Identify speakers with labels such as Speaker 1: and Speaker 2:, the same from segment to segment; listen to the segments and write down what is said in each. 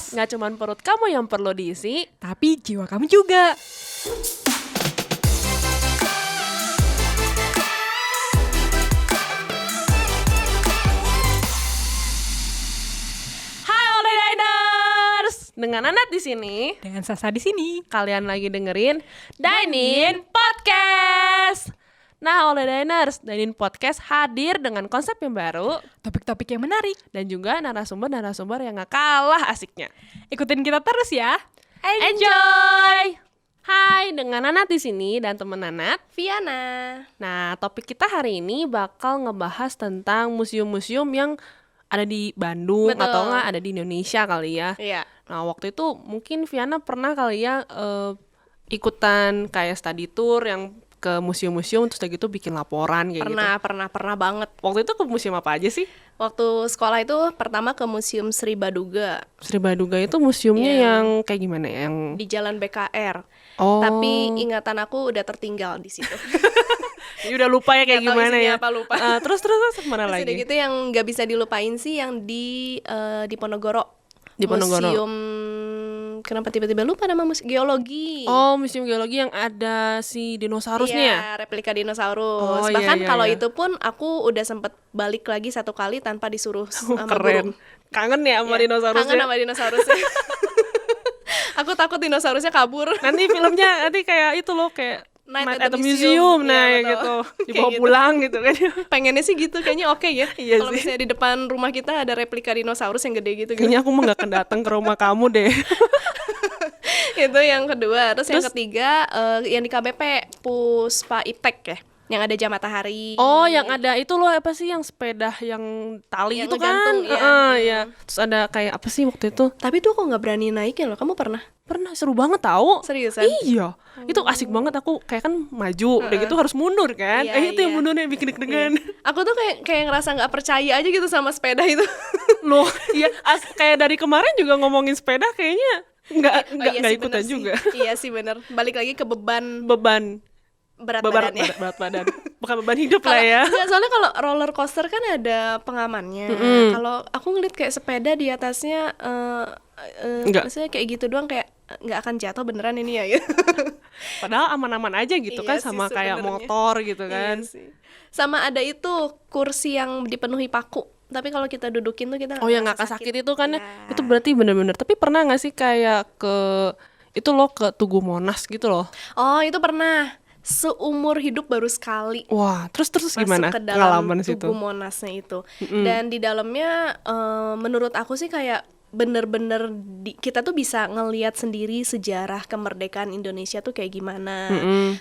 Speaker 1: Nggak cuma perut kamu yang perlu diisi,
Speaker 2: tapi jiwa kamu juga.
Speaker 1: Hai All Diners, dengan Anat di sini.
Speaker 2: Dengan Sasa di sini.
Speaker 1: Kalian lagi dengerin Dine-In Podcast. Nah, All Diners, Dine-In Podcast hadir dengan konsep yang baru
Speaker 2: Topik-topik yang menarik.
Speaker 1: dan juga narasumber-narasumber yang gak kalah asiknya.
Speaker 2: Ikutin kita terus ya.
Speaker 1: Enjoy! Hai, dengan Nanat di sini dan teman Nanat,
Speaker 3: Viana.
Speaker 1: Nah, topik kita hari ini bakal ngebahas tentang museum-museum yang ada di Bandung.
Speaker 3: Betul.
Speaker 1: Atau nggak ada di Indonesia kali ya.
Speaker 3: Iya.
Speaker 1: Nah, waktu itu mungkin Viana pernah kali ya ikutan kayak study tour yang ke museum-museum terus udah gitu bikin laporan kayak gitu.
Speaker 3: Pernah banget.
Speaker 1: Waktu itu ke museum apa aja sih?
Speaker 3: Waktu sekolah itu pertama ke Museum Sri Baduga
Speaker 1: Sri Baduga itu museumnya
Speaker 3: Iya.
Speaker 1: yang kayak gimana ya? Yang
Speaker 3: di Jalan BKR.
Speaker 1: Oh.
Speaker 3: Tapi ingatan aku udah tertinggal di situ.
Speaker 1: Ya udah lupa ya kayak
Speaker 3: Nggak tahu
Speaker 1: gimana
Speaker 3: isinya
Speaker 1: ya.
Speaker 3: apa, lupa.
Speaker 1: Terus mana
Speaker 3: Terus udah
Speaker 1: lagi?
Speaker 3: gitu yang nggak bisa dilupain sih yang di Ponorogo.
Speaker 1: Di Ponorogo.
Speaker 3: Museum, kenapa tiba-tiba lupa nama geologi.
Speaker 1: Oh, museum geologi yang ada si dinosaurusnya ya?
Speaker 3: Iya, replika dinosaurus.
Speaker 1: Oh, iya,
Speaker 3: Bahkan
Speaker 1: iya,
Speaker 3: kalau
Speaker 1: iya.
Speaker 3: itu pun aku udah sempet balik lagi satu kali tanpa disuruh sama
Speaker 1: Keren.
Speaker 3: guru.
Speaker 1: Kangen ya sama
Speaker 3: Iya,
Speaker 1: dinosaurusnya?
Speaker 3: Kangen sama dinosaurusnya. Aku takut dinosaurusnya kabur.
Speaker 1: Nanti filmnya nanti kayak itu loh, kayak
Speaker 3: Night
Speaker 1: Night at
Speaker 3: at
Speaker 1: the
Speaker 3: the
Speaker 1: Museum.
Speaker 3: Museum.
Speaker 1: Nah,
Speaker 3: Iya,
Speaker 1: ya
Speaker 3: betul.
Speaker 1: gitu.
Speaker 3: Kayak
Speaker 1: Dibawa
Speaker 3: gitu.
Speaker 1: pulang gitu kan.
Speaker 3: Pengennya sih gitu, kayaknya oke ya.
Speaker 1: Iya
Speaker 3: Kalau
Speaker 1: sih.
Speaker 3: misalnya di depan rumah kita ada replika dinosaurus yang gede gitu.
Speaker 1: Kayaknya aku mah gak akan datang ke rumah kamu deh.
Speaker 3: Itu yang kedua. Terus yang
Speaker 1: Terus-
Speaker 3: ketiga yang di KBP Puspa Iptek ya, yang ada jam matahari.
Speaker 1: Oh, yang ada itu loh, apa sih yang sepeda yang tali
Speaker 3: Yang
Speaker 1: itu kan?
Speaker 3: ngegantung, iya.
Speaker 1: Iya. Terus ada kayak apa sih waktu itu?
Speaker 3: Tapi tuh aku nggak berani naikin loh. Kamu pernah?
Speaker 1: Pernah, seru banget tahu.
Speaker 3: Seriusan?
Speaker 1: Iya. Itu asik banget, aku kayak kan maju, udah gitu harus mundur kan.
Speaker 3: Iya,
Speaker 1: Itu yang
Speaker 3: iya.
Speaker 1: mundurnya bikin deg-degan.
Speaker 3: Aku tuh kayak ngerasa nggak percaya aja gitu sama sepeda itu.
Speaker 1: Loh, iya, kayak dari kemarin juga ngomongin sepeda kayaknya nggak
Speaker 3: iya sih,
Speaker 1: ikutan
Speaker 3: bener sih.
Speaker 1: juga.
Speaker 3: Iya sih bener. Balik lagi ke beban
Speaker 1: Beban
Speaker 3: berat
Speaker 1: beban
Speaker 3: badannya.
Speaker 1: berat badan, bukan beban hidup lah ya.
Speaker 3: Enggak, soalnya kalau roller coaster kan ada pengamannya. Kalau aku ngeliat kayak sepeda di atasnya
Speaker 1: Enggak.
Speaker 3: maksudnya kayak gitu doang, kayak nggak akan jatuh beneran ini ya.
Speaker 1: Padahal aman-aman aja gitu
Speaker 3: Iya
Speaker 1: kan,
Speaker 3: sih
Speaker 1: sama kayak
Speaker 3: sebenarnya.
Speaker 1: motor gitu kan.
Speaker 3: Iya sih. Sama ada itu kursi yang dipenuhi paku. Tapi kalau kita dudukin tuh kita
Speaker 1: Oh, yang nggak
Speaker 3: ngerasa
Speaker 1: sakit itu kan ya.
Speaker 3: Iya.
Speaker 1: Itu berarti bener-bener. Tapi pernah nggak sih kayak ke itu loh, ke Tugu Monas gitu loh?
Speaker 3: Oh, itu pernah. Seumur hidup baru sekali.
Speaker 1: Wah, terus
Speaker 3: Masuk
Speaker 1: gimana
Speaker 3: ke dalam
Speaker 1: pengalaman situ?
Speaker 3: Tugu Monasnya itu. Dan di dalamnya menurut aku sih kayak bener-bener kita tuh bisa ngelihat sendiri sejarah kemerdekaan Indonesia tuh kayak gimana.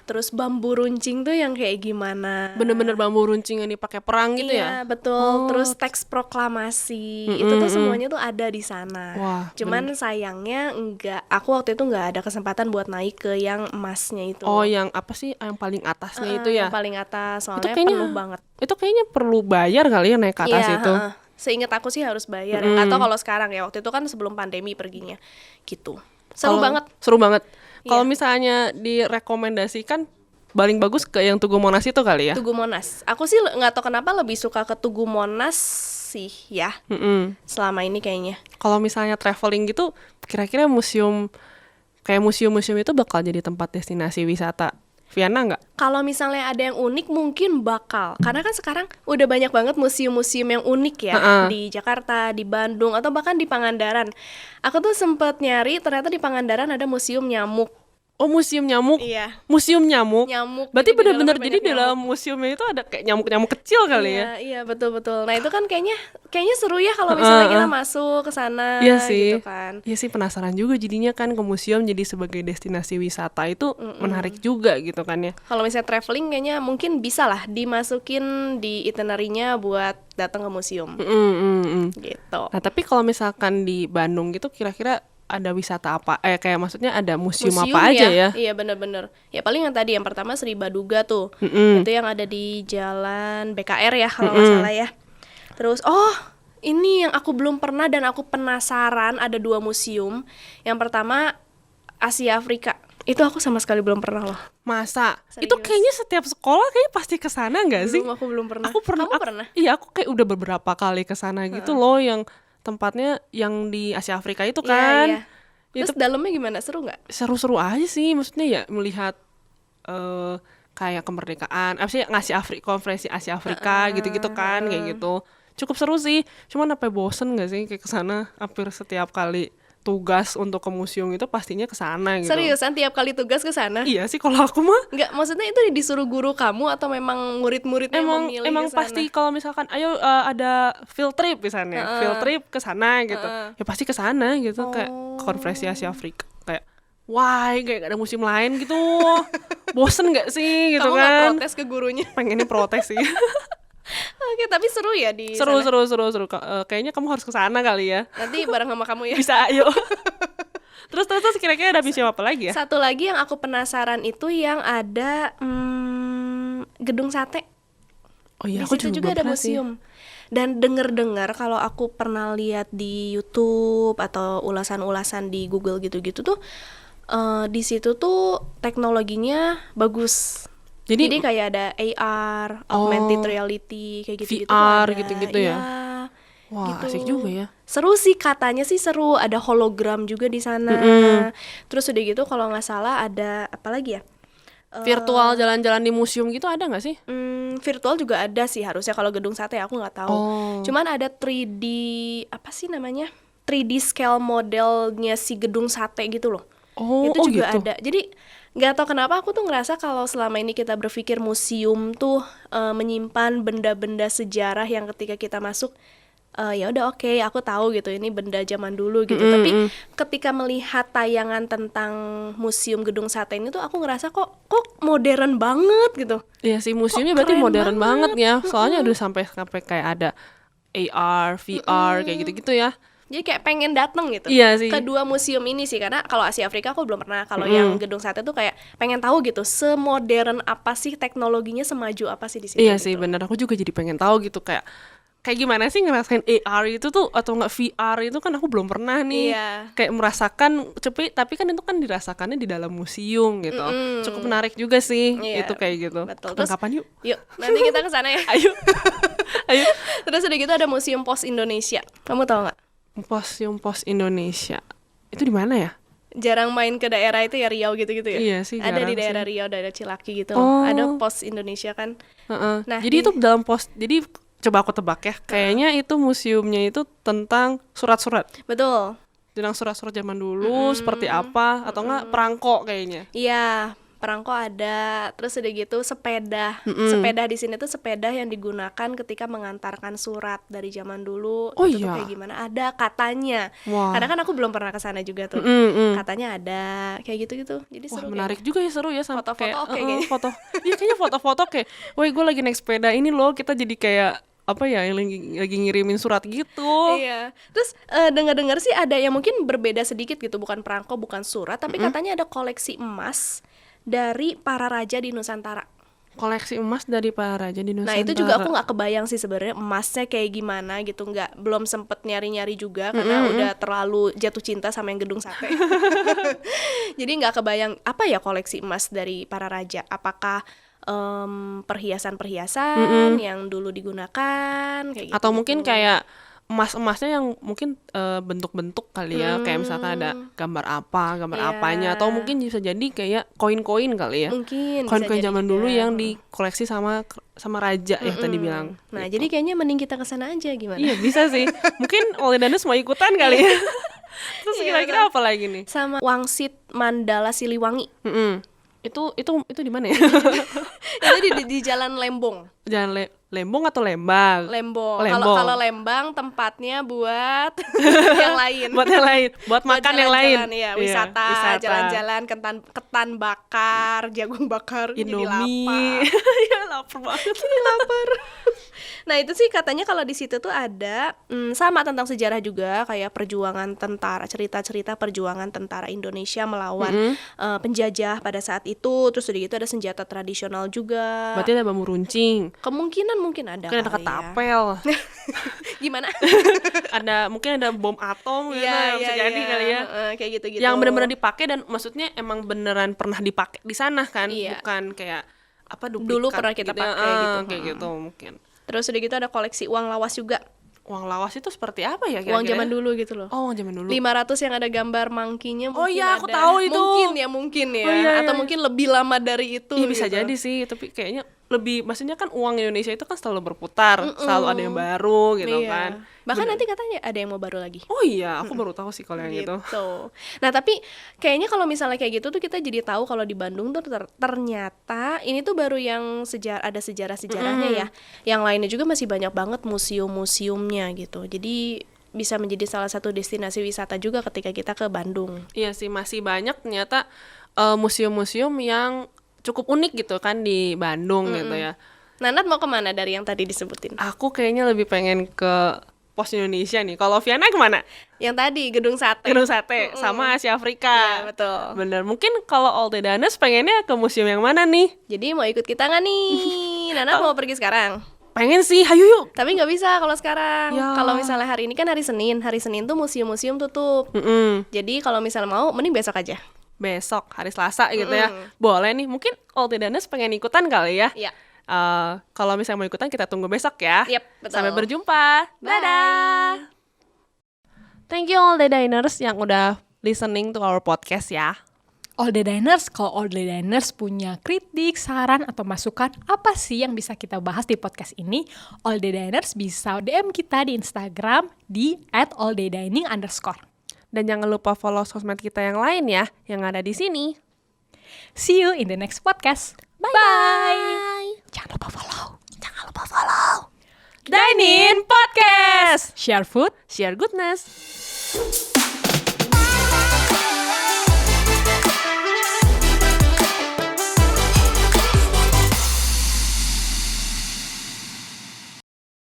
Speaker 3: Terus bambu runcing tuh yang kayak gimana.
Speaker 1: Bener-bener bambu runcing yang dipakai perang gitu
Speaker 3: Iya,
Speaker 1: ya?
Speaker 3: betul. Terus teks proklamasi itu tuh semuanya tuh ada di sana.
Speaker 1: Wah,
Speaker 3: Cuman sayangnya aku waktu itu nggak ada kesempatan buat naik ke yang emasnya itu.
Speaker 1: Oh, yang apa sih? Yang paling atasnya itu ya?
Speaker 3: Yang paling atas, soalnya
Speaker 1: kayaknya-
Speaker 3: penuh banget.
Speaker 1: Itu kayaknya perlu bayar kali ya naik ke atas
Speaker 3: Iya,
Speaker 1: itu.
Speaker 3: heeh. Seingat aku sih harus bayar. Nggak tahu kalau sekarang ya. Waktu itu kan sebelum pandemi perginya. Gitu. Seru banget.
Speaker 1: Seru banget. Kalau
Speaker 3: Iya.
Speaker 1: misalnya direkomendasikan paling bagus ke yang Tugu Monas itu kali ya?
Speaker 3: Tugu Monas. Aku sih nggak tahu kenapa lebih suka ke Tugu Monas sih ya. Selama ini kayaknya.
Speaker 1: Kalau misalnya traveling gitu, kira-kira kayak museum-museum itu bakal jadi tempat destinasi wisata Viana nggak?
Speaker 3: Kalau misalnya ada yang unik mungkin bakal. Karena kan sekarang udah banyak banget museum-museum yang unik ya. Di Jakarta, di Bandung, atau bahkan di Pangandaran. Aku tuh sempet nyari, ternyata di Pangandaran ada museum nyamuk.
Speaker 1: Oh, museum nyamuk?
Speaker 3: Iya.
Speaker 1: Museum nyamuk?
Speaker 3: Nyamuk.
Speaker 1: Berarti
Speaker 3: Jadi di
Speaker 1: benar-benar
Speaker 3: dalamnya
Speaker 1: jadi
Speaker 3: banyak
Speaker 1: dalam museumnya itu ada kayak nyamuk-nyamuk kecil kali ya?
Speaker 3: Iya, betul-betul. Nah, itu kan kayaknya seru ya kalau misalnya kita masuk ke sana
Speaker 1: Iya sih.
Speaker 3: gitu kan.
Speaker 1: Iya sih, penasaran juga jadinya kan ke museum jadi sebagai destinasi wisata itu menarik juga gitu kan ya.
Speaker 3: Kalau misalnya traveling kayaknya mungkin bisa lah dimasukin di itinerary-nya buat datang ke museum. Gitu.
Speaker 1: Nah, tapi kalau misalkan di Bandung gitu kira-kira ada wisata apa? Kayak maksudnya ada museum apa aja ya?
Speaker 3: Iya, bener-bener. Ya paling yang tadi yang pertama Sri Baduga tuh. Itu yang ada di Jalan BKR ya kalau nggak salah ya. Terus ini yang aku belum pernah dan aku penasaran, ada 2 museum. Yang pertama Asia Afrika. Itu aku sama sekali belum pernah loh.
Speaker 1: Masa?
Speaker 3: Serius.
Speaker 1: Itu kayaknya setiap sekolah kayaknya pasti ke sana enggak sih?
Speaker 3: Aku belum pernah.
Speaker 1: Aku pernah.
Speaker 3: Kamu pernah?
Speaker 1: Iya, aku kayak udah beberapa kali ke sana gitu loh, yang tempatnya yang di Asia Afrika itu
Speaker 3: Iya,
Speaker 1: kan.
Speaker 3: iya. Terus dalamnya gimana, seru nggak?
Speaker 1: Seru-seru aja sih, maksudnya ya melihat kayak kemerdekaan, apa sih ngasih konferensi Asia Afrika gitu-gitu kan, kayak gitu. Cukup seru sih, cuman apa bosen nggak sih kayak kesana hampir setiap kali tugas untuk ke museum itu pastinya kesana gitu.
Speaker 3: Seriusan tiap kali tugas ke sana?
Speaker 1: Iya sih kalau aku mah.
Speaker 3: Nggak, maksudnya itu disuruh guru kamu atau memang murid-muridnya yang memilih
Speaker 1: Emang
Speaker 3: kesana?
Speaker 1: pasti kalau misalkan ayo ada field trip misalnya, field trip ke sana gitu. Ya pasti ke sana gitu, kayak konferensi Asia Afrika kayak wah, kayak gak ada museum lain gitu. Bosen gak sih gitu
Speaker 3: Kamu nggak
Speaker 1: kan?
Speaker 3: protes ke gurunya?
Speaker 1: Pengennya protes sih.
Speaker 3: Oke, tapi seru ya di
Speaker 1: seru,
Speaker 3: sana?
Speaker 1: seru. Kayaknya kamu harus ke sana kali ya.
Speaker 3: Nanti bareng sama kamu ya.
Speaker 1: Bisa, ayo. Terus kira-kira ada museum apa lagi ya?
Speaker 3: Satu lagi yang aku penasaran itu yang ada gedung sate.
Speaker 1: Oh iya,
Speaker 3: Di
Speaker 1: aku
Speaker 3: situ
Speaker 1: juga
Speaker 3: juga ada
Speaker 1: belum pernah sih.
Speaker 3: museum. Dan dengar kalau aku pernah lihat di YouTube atau ulasan-ulasan di Google gitu-gitu tuh, di situ tuh teknologinya bagus. Jadi kayak ada AR, augmented reality, kayak gitu-gitu tuh
Speaker 1: VR
Speaker 3: ada.
Speaker 1: gitu-gitu ya?
Speaker 3: Iya,
Speaker 1: Wah,
Speaker 3: gitu.
Speaker 1: asik juga ya.
Speaker 3: Seru sih, katanya sih seru. Ada hologram juga di sana. Terus udah gitu kalau nggak salah ada apa lagi ya?
Speaker 1: Virtual jalan-jalan di museum gitu ada nggak sih?
Speaker 3: Virtual juga ada sih harusnya, kalau gedung sate aku nggak tahu. Cuman ada 3D apa sih namanya? 3D scale modelnya si gedung sate gitu loh. Itu juga
Speaker 1: gitu.
Speaker 3: ada. Jadi nggak tahu kenapa aku tuh ngerasa kalau selama ini kita berpikir museum tuh menyimpan benda-benda sejarah yang ketika kita masuk ya udah oke, aku tahu gitu ini benda zaman dulu gitu. Tapi ketika melihat tayangan tentang museum gedung sate ini tuh aku ngerasa kok modern banget gitu.
Speaker 1: Iya sih, museumnya
Speaker 3: Kok
Speaker 1: berarti
Speaker 3: keren
Speaker 1: modern banget
Speaker 3: banget.
Speaker 1: ya. Soalnya udah sampai kayak ada AR, VR kayak gitu-gitu ya.
Speaker 3: Jadi kayak pengen dateng gitu.
Speaker 1: Iya sih.
Speaker 3: Kedua museum ini sih, karena kalau Asia Afrika aku belum pernah. Kalau yang gedung sate tuh kayak pengen tahu gitu, semodern apa sih teknologinya, semaju apa sih di situ.
Speaker 1: Iya
Speaker 3: gitu.
Speaker 1: sih, bener. Aku juga jadi pengen tahu gitu kayak gimana sih ngerasain AR itu tuh atau nggak VR itu kan aku belum pernah nih.
Speaker 3: Iya.
Speaker 1: Kayak merasakan, tapi kan itu kan dirasakannya di dalam museum gitu. Cukup menarik juga sih
Speaker 3: Iya,
Speaker 1: itu kayak gitu.
Speaker 3: betul.
Speaker 1: Kapan-kapan yuk.
Speaker 3: Yuk, nanti kita ke sana ya.
Speaker 1: Ayo. Ayo.
Speaker 3: Terus udah gitu ada Museum Pos Indonesia. Kamu tahu nggak?
Speaker 1: Museum Pos Indonesia. Itu di mana ya?
Speaker 3: Jarang main ke daerah itu ya, Riau gitu-gitu ya.
Speaker 1: Iya sih,
Speaker 3: Ada
Speaker 1: jarang
Speaker 3: di daerah
Speaker 1: sih.
Speaker 3: Riau, daerah Cilaki gitu.
Speaker 1: Oh.
Speaker 3: Ada Pos Indonesia kan.
Speaker 1: Heeh.
Speaker 3: Nah,
Speaker 1: Jadi itu dalam jadi coba aku tebak ya. Kayaknya itu museumnya itu tentang surat-surat.
Speaker 3: Betul.
Speaker 1: Tentang surat-surat zaman dulu seperti apa atau enggak perangko kayaknya.
Speaker 3: Iya, perangko ada. Terus udah gitu sepeda. Sepeda di sini tuh sepeda yang digunakan ketika mengantarkan surat dari zaman dulu.
Speaker 1: Oh
Speaker 3: Itu tuh
Speaker 1: iya.
Speaker 3: kayak gimana? Ada katanya.
Speaker 1: Wah.
Speaker 3: Karena kan aku belum pernah ke sana juga tuh. Katanya ada kayak gitu-gitu. Jadi
Speaker 1: Wah,
Speaker 3: seru.
Speaker 1: menarik juga ya, seru ya sampai
Speaker 3: Foto-foto
Speaker 1: kayak
Speaker 3: oke kayaknya.
Speaker 1: foto. Iya kayaknya foto-foto kayak, "Woi, gue lagi naik sepeda ini loh." Kita jadi kayak apa ya, yang lagi ngirimin surat gitu.
Speaker 3: Iya. Terus dengar-dengar sih ada yang mungkin berbeda sedikit gitu, bukan perangko, bukan surat, tapi katanya ada koleksi emas dari para raja di Nusantara.
Speaker 1: Koleksi emas dari para raja di Nusantara.
Speaker 3: Nah itu juga aku nggak kebayang sih sebenarnya emasnya kayak gimana gitu, belum sempet nyari-nyari juga karena udah terlalu jatuh cinta sama yang gedung sate. Jadi nggak kebayang apa ya koleksi emas dari para raja. Apakah perhiasan-perhiasan yang dulu digunakan kayak gitu.
Speaker 1: Atau mungkin kayak emas-emasnya yang mungkin bentuk-bentuk kali ya, kayak misalkan ada gambar
Speaker 3: Iya.
Speaker 1: apanya, atau mungkin bisa jadi kayak koin-koin kali ya.
Speaker 3: Mungkin bisa
Speaker 1: Koin-koin
Speaker 3: jadi
Speaker 1: zaman
Speaker 3: juga.
Speaker 1: dulu yang dikoleksi sama raja ya tadi bilang.
Speaker 3: Nah jadi kayaknya mending kita kesana aja, gimana?
Speaker 1: Iya bisa sih. Mungkin Olidanus mau ikutan kali ya. Terus
Speaker 3: Iya,
Speaker 1: kira-kira apa lagi nih?
Speaker 3: Sama Wangsit Mandala Siliwangi.
Speaker 1: Itu di mana ya?
Speaker 3: Itu di Jalan Lembong.
Speaker 1: Jalan Lembong atau Lembang?
Speaker 3: Lembong.
Speaker 1: Lembong.
Speaker 3: Kalau Lembang tempatnya buat yang lain.
Speaker 1: Buat yang lain, buat makan yang lain.
Speaker 3: jalan-jalan, iya,
Speaker 1: Iya,
Speaker 3: wisata, jalan-jalan, ketan bakar, jagung bakar,
Speaker 1: Indomie.
Speaker 3: jadi lapar.
Speaker 1: Ya lapar banget.
Speaker 3: Jadi lapar. Nah itu sih katanya kalau di situ tuh ada sama tentang sejarah juga, kayak perjuangan tentara, cerita-cerita perjuangan tentara Indonesia melawan penjajah pada saat itu. Terus udah gitu ada senjata tradisional juga.
Speaker 1: Berarti ada bambu runcing.
Speaker 3: Kemungkinan mungkin ada
Speaker 1: Mungkin ada
Speaker 3: kali ya.
Speaker 1: ketapel.
Speaker 3: Gimana?
Speaker 1: Mungkin ada bom atom gitu,
Speaker 3: Iya,
Speaker 1: bisa
Speaker 3: iya,
Speaker 1: jadi
Speaker 3: iya.
Speaker 1: kali ya.
Speaker 3: Kayak gitu-gitu.
Speaker 1: Yang benar-benar dipakai dan maksudnya emang beneran pernah dipakai di sana kan,
Speaker 3: Iya.
Speaker 1: bukan kayak apa duplikat
Speaker 3: Dulu pernah kita
Speaker 1: gitu ya.
Speaker 3: pakai gitu.
Speaker 1: Kayak gitu mungkin.
Speaker 3: Terus udah gitu ada koleksi uang lawas juga.
Speaker 1: uang lawas itu seperti apa ya
Speaker 3: Uang
Speaker 1: kira-kira?
Speaker 3: zaman dulu gitu loh.
Speaker 1: Oh, uang zaman dulu.
Speaker 3: 500 yang ada gambar monkey-nya
Speaker 1: Oh
Speaker 3: mungkin
Speaker 1: iya, aku
Speaker 3: ada.
Speaker 1: tahu itu.
Speaker 3: Mungkin ya.
Speaker 1: Oh iya,
Speaker 3: Atau
Speaker 1: iya.
Speaker 3: mungkin lebih lama dari itu
Speaker 1: Iya bisa
Speaker 3: gitu.
Speaker 1: jadi sih, tapi kayaknya lebih, maksudnya kan uang Indonesia itu kan selalu berputar, selalu ada yang baru gitu
Speaker 3: Iya.
Speaker 1: kan.
Speaker 3: Bahkan nanti katanya ada yang mau baru lagi.
Speaker 1: Oh iya, aku baru tahu sih kalau yang itu.
Speaker 3: Gitu. Nah, tapi kayaknya kalau misalnya kayak gitu tuh kita jadi tahu kalau di Bandung tuh ternyata ini tuh baru yang ada sejarah-sejarahnya ya. Yang lainnya juga masih banyak banget museum-museumnya gitu. Jadi bisa menjadi salah satu destinasi wisata juga ketika kita ke Bandung.
Speaker 1: Iya sih, masih banyak ternyata museum-museum yang cukup unik gitu kan di Bandung gitu ya.
Speaker 3: Nanat mau kemana dari yang tadi disebutin?
Speaker 1: Aku kayaknya lebih pengen ke Pos Indonesia nih. Kalau Viana kemana?
Speaker 3: Yang tadi Gedung Sate.
Speaker 1: Gedung Sate sama Asia Afrika.
Speaker 3: Iya, betul.
Speaker 1: Bener. Mungkin kalau Old Danes pengennya ke museum yang mana nih?
Speaker 3: Jadi mau ikut kita nggak nih? Nanat mau pergi sekarang?
Speaker 1: Pengen sih, hayu yuk.
Speaker 3: Tapi nggak bisa kalau sekarang.
Speaker 1: Ya.
Speaker 3: Kalau misalnya hari ini kan hari Senin tuh museum-museum tutup. Jadi kalau misalnya mau, mending besok aja.
Speaker 1: Besok hari Selasa gitu ya. Boleh nih. Mungkin Old Danes pengen ikutan kali ya.
Speaker 3: Iya.
Speaker 1: Kalau misalnya mau ikutan kita tunggu besok ya.
Speaker 3: Yep, betul.
Speaker 1: Sampai berjumpa.
Speaker 3: Bye.
Speaker 1: Dadah. Thank you all the diners yang udah listening to our podcast ya.
Speaker 2: All the Diners, kalau All the Diners punya kritik, saran, atau masukan apa sih yang bisa kita bahas di podcast ini, All the Diners bisa DM kita di Instagram di @allthedining_.
Speaker 1: Dan jangan lupa follow sosmed kita yang lain ya, yang ada di sini.
Speaker 2: See you in the next podcast. Bye. Jangan lupa follow.
Speaker 1: Dine In Podcast.
Speaker 2: Share food.
Speaker 1: Share goodness.